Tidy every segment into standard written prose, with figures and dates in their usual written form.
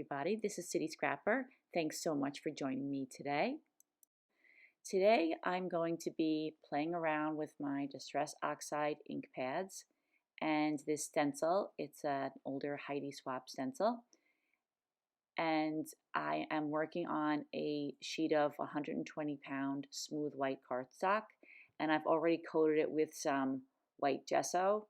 everybody, this is City Scrapper. Thanks so much for joining me today. Today I'm going to be playing around with my Distress Oxide ink pads and this stencil. It's an older Heidi Swapp stencil, and I am working on a sheet of 120-pound smooth white cardstock, and I've already coated it with some white gesso.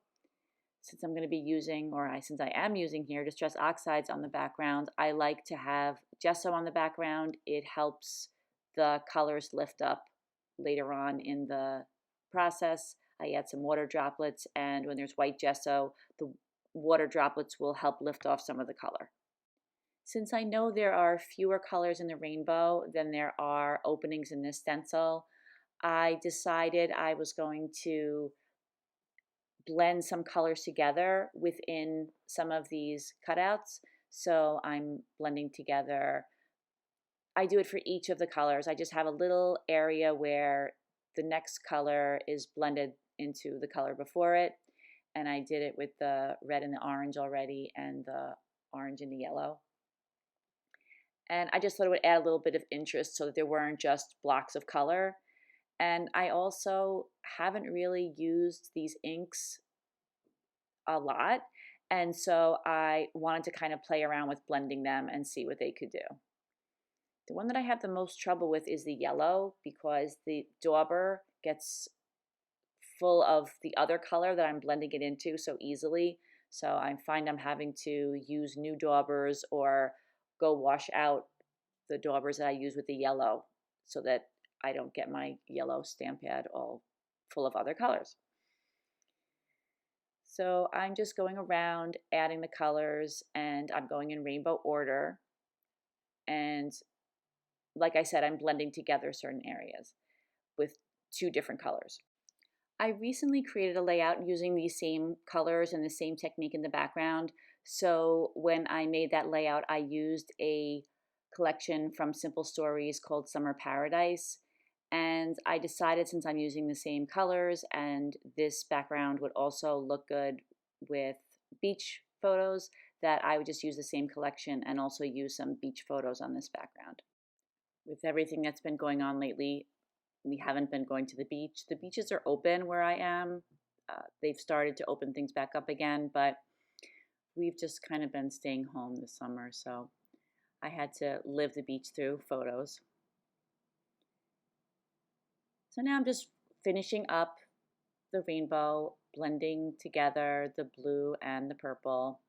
Since I'm going to be using, since I am using here, Distress Oxides on the background, I like to have gesso on the background. It helps the colors lift up later on in the process. I add some water droplets, and when there's white gesso, the water droplets will help lift off some of the color. Since I know there are fewer colors in the rainbow than there are openings in this stencil, I decided I was going to blend some colors together within some of these cutouts. So I'm blending together, I do it for each of the colors. I just have a little area where the next color is blended into the color before it, and I did it with the red and the orange already and the orange and the yellow. And I just thought it would add a little bit of interest so that there weren't just blocks of color. And I also haven't really used these inks a lot, and so I wanted to kind of play around with blending them and see what they could do. The one that I have the most trouble with is the yellow, because the dauber gets full of the other color that I'm blending it into so easily. So I find I'm having to use new daubers or go wash out the daubers that I use with the yellow so that I don't get my yellow stamp pad all full of other colors. So I'm just going around adding the colors, and I'm going in rainbow order. And like I said, I'm blending together certain areas with two different colors. I recently created a layout using these same colors and the same technique in the background. So when I made that layout, I used a collection from Simple Stories called Summer Paradise. And I decided, since I'm using the same colors and this background would also look good with beach photos, that I would just use the same collection and also use some beach photos on this background. With everything that's been going on lately, we haven't been going to the beach. The beaches are open where I am. They've started to open things back up again, but we've just kind of been staying home this summer, so I had to live the beach through photos. So now I'm just finishing up the rainbow, blending together the blue and the purple.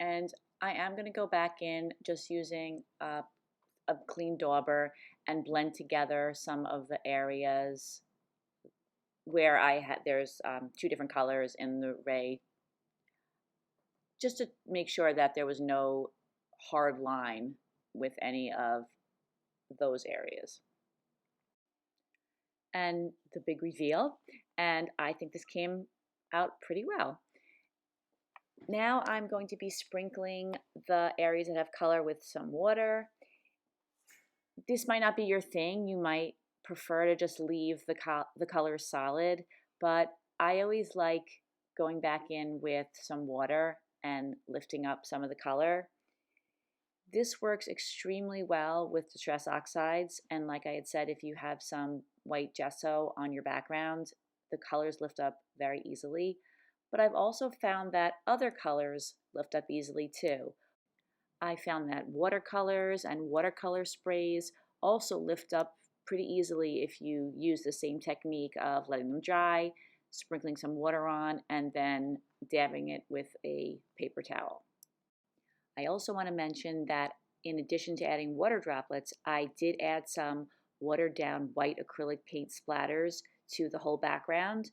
And I am going to go back in just using a clean dauber and blend together some of the areas where there's two different colors in the ray, just to make sure that there was no hard line with any of those areas. And the big reveal, and I think this came out pretty well. Now I'm going to be sprinkling the areas that have color with some water. This might not be your thing. You might prefer to just leave the colors solid, but I always like going back in with some water and lifting up some of the color. This works extremely well with Distress Oxides, and like I had said, if you have some white gesso on your background, the colors lift up very easily. But I've also found that other colors lift up easily too. I found that watercolors and watercolor sprays also lift up pretty easily if you use the same technique of letting them dry, sprinkling some water on, and then dabbing it with a paper towel. I also want to mention that in addition to adding water droplets, I did add some watered down white acrylic paint splatters to the whole background.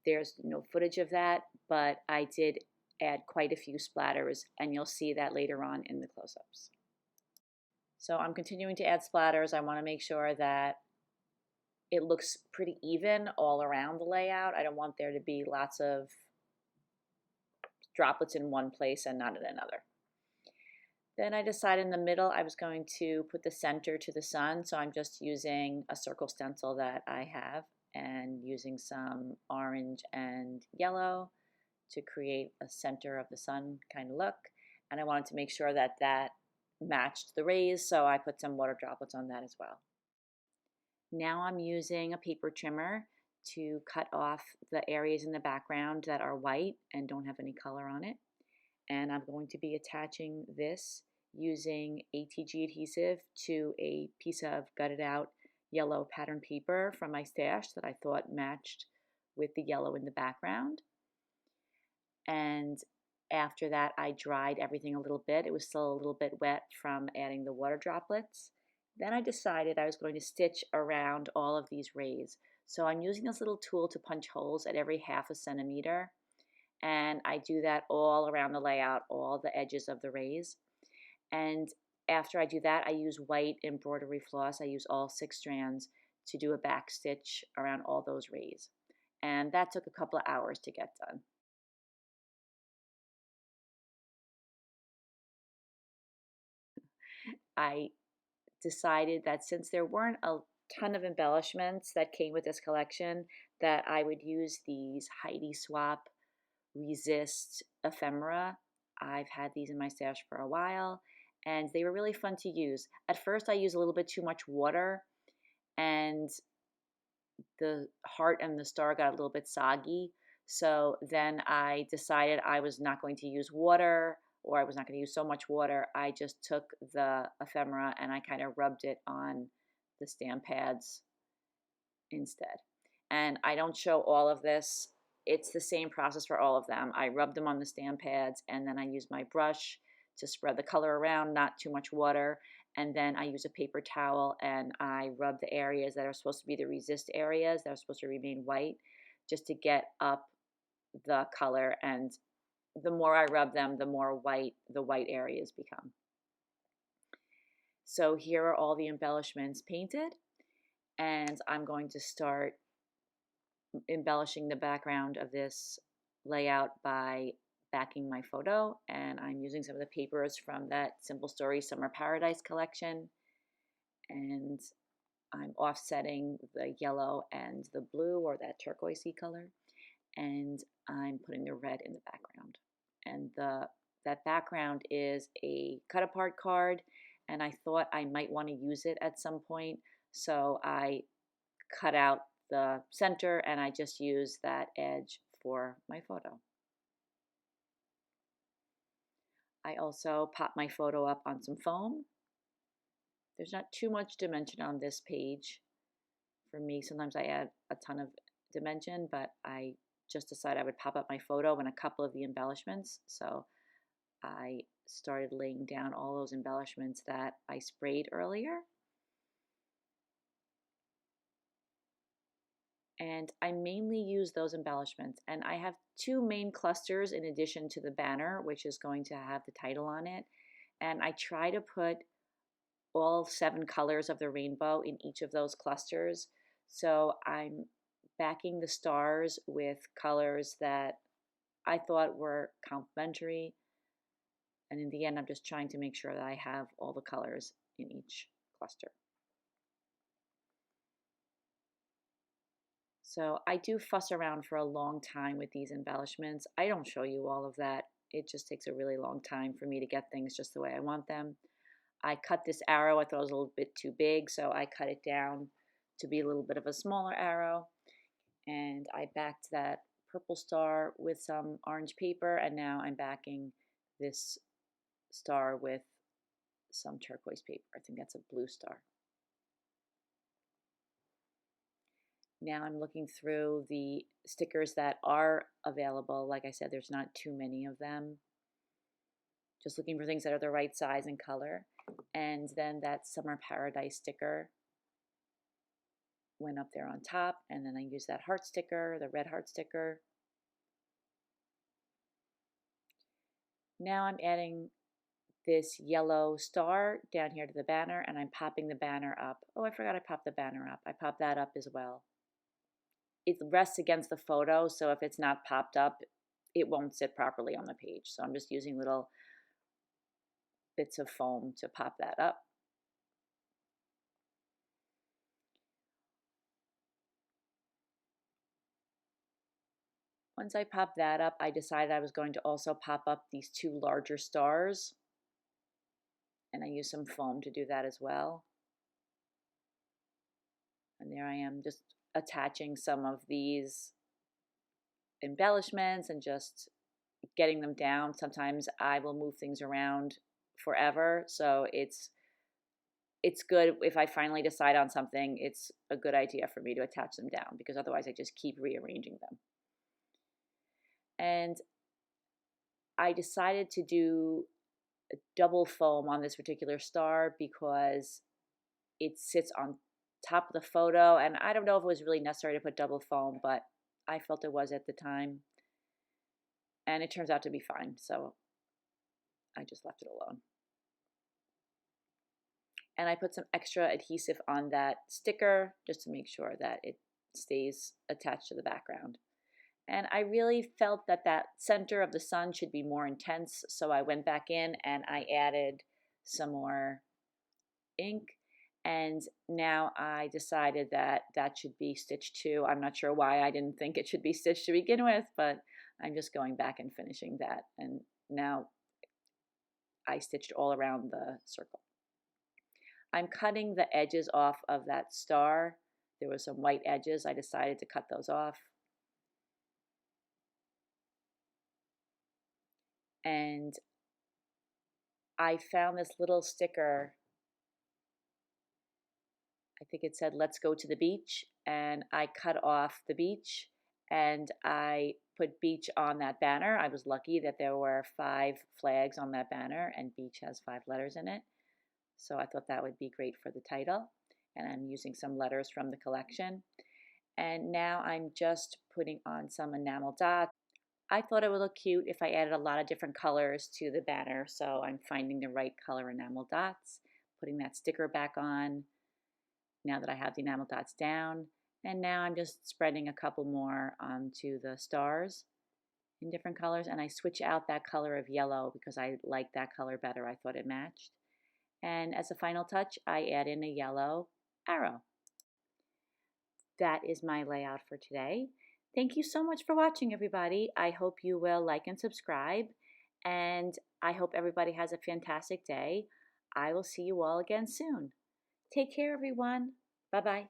There's no footage of that, but I did add quite a few splatters, and you'll see that later on in the close-ups. So I'm continuing to add splatters. I want to make sure that it looks pretty even all around the layout. I don't want there to be lots of droplets in one place and not in another. Then I decided in the middle I was going to put the center to the sun, so I'm just using a circle stencil that I have and using some orange and yellow to create a center of the sun kind of look. and I wanted to make sure that that matched the rays, so I put some water droplets on that as well. Now I'm using a paper trimmer to cut off the areas in the background that are white and don't have any color on it. And I'm going to be attaching this using ATG adhesive to a piece of gutted out yellow pattern paper from my stash that I thought matched with the yellow in the background. And after that, I dried everything a little bit. It was still a little bit wet from adding the water droplets. Then I decided I was going to stitch around all of these rays. So I'm using this little tool to punch holes at every 1/2 centimeter. And I do that all around the layout, all the edges of the rays. And after I do that, I use white embroidery floss. I use all 6 strands to do a back stitch around all those rays. And that took a couple of hours to get done. I decided that since there weren't a ton of embellishments that came with this collection, that I would use these Heidi Swapp Resist ephemera. I've had these in my stash for a while, and they were really fun to use. At first, I used a little bit too much water, and the heart and the star got a little bit soggy. So then I decided I was not going to use water, or I was not going to use so much water. I just took the ephemera and I kind of rubbed it on the stamp pads instead. And I don't show all of this. It's the same process for all of them. I rub them on the stamp pads, and then I use my brush to spread the color around, not too much water. And then I use a paper towel and I rub the areas that are supposed to be the resist areas that are supposed to remain white, just to get up the color. And the more I rub them, the more white the white areas become. So here are all the embellishments painted, and I'm going to start embellishing the background of this layout by backing my photo, and I'm using some of the papers from that Simple Stories Summer Paradise collection, and I'm offsetting the yellow and the blue, or that turquoisey color, and I'm putting the red in the background. And that background is a cut apart card, and I thought I might want to use it at some point, so I cut out the center and I just use that edge for my photo. I also pop my photo up on some foam. There's not too much dimension on this page for me. Sometimes I add a ton of dimension, but I just decided I would pop up my photo and a couple of the embellishments. So I started laying down all those embellishments that I sprayed earlier. And I mainly use those embellishments. And I have 2 main clusters in addition to the banner, which is going to have the title on it. And I try to put all 7 colors of the rainbow in each of those clusters. So I'm backing the stars with colors that I thought were complementary. And in the end, I'm just trying to make sure that I have all the colors in each cluster. So I do fuss around for a long time with these embellishments. I don't show you all of that. It just takes a really long time for me to get things just the way I want them. I cut this arrow. I thought it was a little bit too big, so I cut it down to be a little bit of a smaller arrow. And I backed that purple star with some orange paper, and now I'm backing this star with some turquoise paper. I think that's a blue star. Now I'm looking through the stickers that are available. Like I said, there's not too many of them. Just looking for things that are the right size and color. And then that Summer Paradise sticker went up there on top. And then I used that heart sticker, the red heart sticker. Now I'm adding this yellow star down here to the banner, and I'm popping the banner up. Oh, I forgot I popped the banner up. I popped that up as well. It rests against the photo, so if it's not popped up, it won't sit properly on the page. So I'm just using little bits of foam to pop that up. Once I popped that up, I decided I was going to also pop up these two larger stars. And I used some foam to do that as well. And there I am just attaching some of these embellishments and just getting them down. Sometimes I will move things around forever, so it's good if I finally decide on something, it's a good idea for me to attach them down because otherwise I just keep rearranging them. And I decided to do a double foam on this particular star because it sits on top of the photo, and I don't know if it was really necessary to put double foam, but I felt it was at the time, and it turns out to be fine, so I just left it alone. And I put some extra adhesive on that sticker just to make sure that it stays attached to the background. And I really felt that that center of the sun should be more intense, so I went back in and I added some more ink. And now I decided that that should be stitched too. I'm not sure why I didn't think it should be stitched to begin with, but I'm just going back and finishing that. And now I stitched all around the circle. I'm cutting the edges off of that star. There were some white edges. I decided to cut those off. And I found this little sticker. I think it said, "Let's go to the beach." And I cut off the beach and I put beach on that banner. I was lucky that there were 5 flags on that banner and beach has 5 letters in it. So I thought that would be great for the title. And I'm using some letters from the collection. And now I'm just putting on some enamel dots. I thought it would look cute if I added a lot of different colors to the banner. So I'm finding the right color enamel dots, putting that sticker back on now that I have the enamel dots down. And now I'm just spreading a couple more onto the stars in different colors. And I switch out that color of yellow because I like that color better. I thought it matched. And as a final touch, I add in a yellow arrow. That is my layout for today. Thank you so much for watching, everybody. I hope you will like and subscribe. And I hope everybody has a fantastic day. I will see you all again soon. Take care, everyone. Bye-bye.